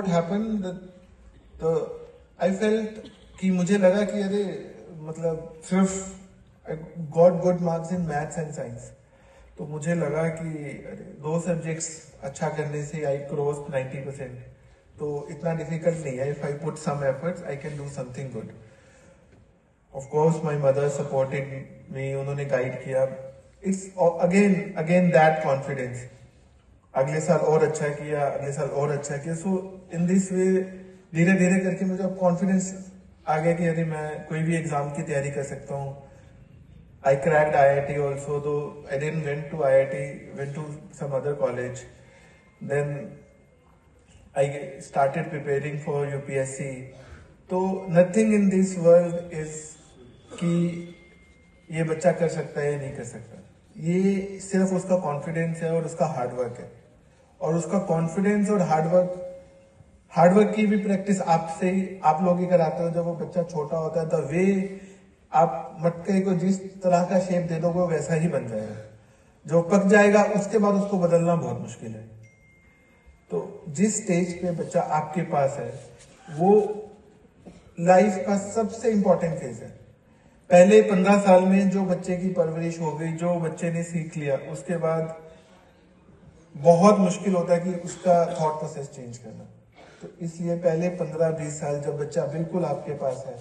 what happened, the I felt कि मुझे लगा कि अरे मतलब सिर्फ I got good marks in maths and science, तो मुझे लगा कि अरे दो सब्जेक्ट्स अच्छा करने से I crossed 90%, तो इतना डिफिकल्ट नहीं है. If I put some efforts, I can do something good. Of course, my mother supported me, उन्होंने गाइड किया. It's again that confidence. अगले साल और अच्छा किया, अगले साल और अच्छा किया. सो इन दिस वे धीरे धीरे करके मुझे अब कॉन्फिडेंस आ गया कि अरे मैं कोई भी एग्जाम की तैयारी कर सकता हूँ. आई cracked IIT also, though I didn't went to IIT, went to some other college. Then I started preparing for UPSC. तो nothing in this world is कि ये बच्चा कर सकता है या नहीं कर सकता. ये सिर्फ उसका कॉन्फिडेंस है और उसका हार्डवर्क है. और उसका कॉन्फिडेंस और हार्डवर्क की भी प्रैक्टिस आपसे ही आप लोग ही कराते हो. जब वो बच्चा छोटा होता है, द वे आप मटके को जिस तरह का शेप दे दोगे वो वैसा ही बन जाएगा. जो पक जाएगा उसके बाद उसको बदलना बहुत मुश्किल है. तो जिस स्टेज पे बच्चा आपके पास है वो लाइफ का सबसे इंपॉर्टेंट फेज है. पहले 15 साल में जो बच्चे की परवरिश हो गई, जो बच्चे ने सीख लिया, उसके बाद बहुत मुश्किल होता है कि उसका थॉट प्रोसेस चेंज करना. तो इसलिए पहले 15-20 साल जब बच्चा बिल्कुल आपके पास है,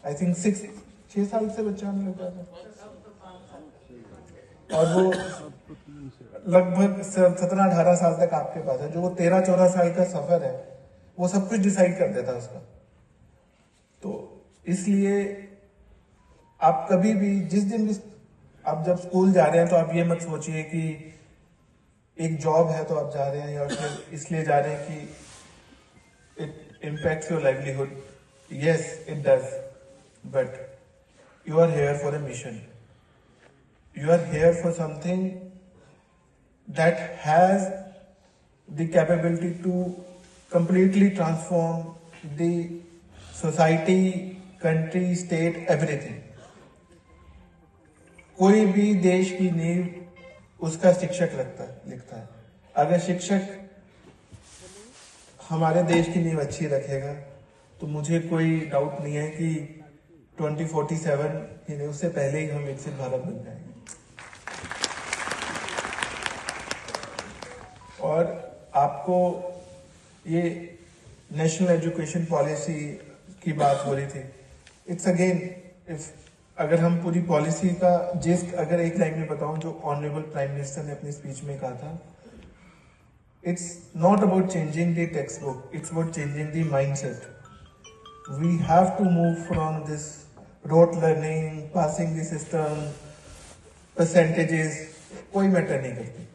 आई थिंक 6 साल से बच्चा हमें लगता है, और वो लगभग 17-18 साल तक आपके पास है, जो वो 13-14 साल का सफर है वो सब कुछ डिसाइड कर देता है उसका. तो इसलिए आप कभी भी जिस दिन भी आप जब स्कूल जा रहे हैं तो आप ये मत सोचिए कि एक जॉब है तो आप जा रहे हैं, या फिर इसलिए जा रहे हैं कि it impacts your livelihood. Yes it does, but you are here for a mission. You are here for something that has the capability to completely transform the society, country, state, everything. कोई भी देश की नींव उसका शिक्षक लिखता है. अगर शिक्षक हमारे देश की नींव अच्छी रखेगा तो मुझे कोई डाउट नहीं है कि 2047 ही नहीं, उससे पहले ही हम विकसित भारत बन जाएंगे. और आपको ये नेशनल एजुकेशन पॉलिसी की बात हो रही थी. इट्स अगेन इफ अगर हम पूरी पॉलिसी का अगर एक लाइन में बताऊं जो ऑनरेबल प्राइम मिनिस्टर ने अपनी स्पीच में कहा था, it's not about changing the textbook, it's about changing the mindset. We have to move from this rote learning, passing the system, percentages कोई मैटर नहीं करती,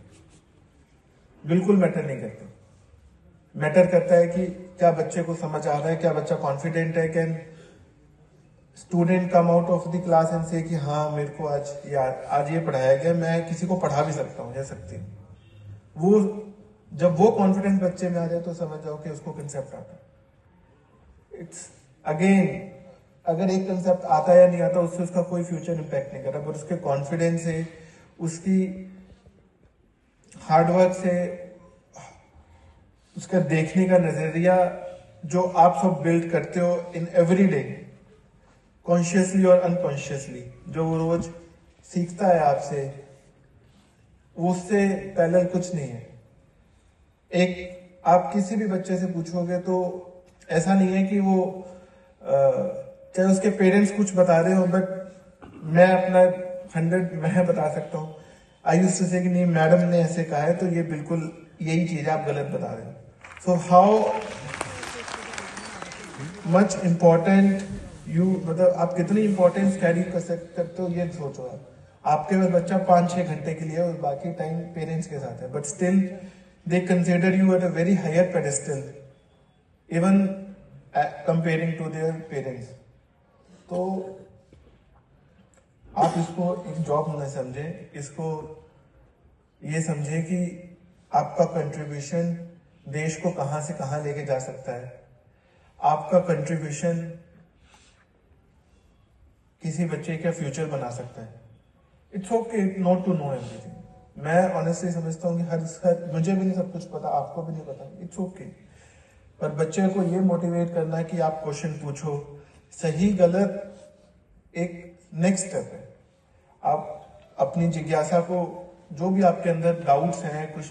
बिल्कुल मैटर नहीं करती. मैटर करता है कि क्या बच्चे को समझ आ रहा है, क्या बच्चा कॉन्फिडेंट है. Can student come out of the class and से कि हाँ मेरे को आज ये पढ़ाया गया, मैं किसी को पढ़ा भी सकता हूँ या सकती हूँ. वो जब वो कॉन्फिडेंस बच्चे में आ जाए तो समझ जाओ कि उसको कंसेप्ट आता है. इट्स अगेन अगर एक कंसेप्ट आता है या नहीं आता उससे उसका कोई फ्यूचर इंपैक्ट नहीं कर रहा, पर उसके कॉन्फिडेंस से, उसकी हार्डवर्क से, उसका देखने का नजरिया जो आप सब बिल्ड करते हो इन एवरी डे, कॉन्शियसली और अनकॉन्शियसली, जो वो रोज सीखता है आपसे, उससे पैरेलल कुछ नहीं है. एक आप किसी भी बच्चे से पूछोगे तो ऐसा नहीं है कि वो चाहे उसके पेरेंट्स कुछ बता रहे हो, बट मैं अपना 100 मैं बता सकता हूँ. आई यूज्ड टू से कि नहीं मैडम ने ऐसे कहा है तो ये बिल्कुल यही चीज आप गलत बता रहे हो. सो हाउ मच इम्पोर्टेंट मतलब आप कितनी इंपॉर्टेंस कैरी कर सकते हो ये सोचो. आपके पास बच्चा 5-6 घंटे के लिए और बाकी टाइम पेरेंट्स के साथ है, but still they consider you at a very higher pedestal even comparing to their parents. तो आप इसको एक जॉब न समझे, इसको ये समझे कि आपका कंट्रीब्यूशन देश को कहां से कहां लेके जा सकता है. आपका कंट्रीब्यूशन किसी बच्चे का फ्यूचर बना सकता है. It's okay not to know everything. मैं ऑनेस्टली समझता हूँ कि हर मुझे भी नहीं सब कुछ पता, आपको भी नहीं पता. It's okay. पर बच्चे को ये मोटिवेट करना है कि आप क्वेश्चन पूछो, सही गलत एक नेक्स्ट स्टेप है। आप अपनी जिज्ञासा को, जो भी आपके अंदर डाउट्स हैं, कुछ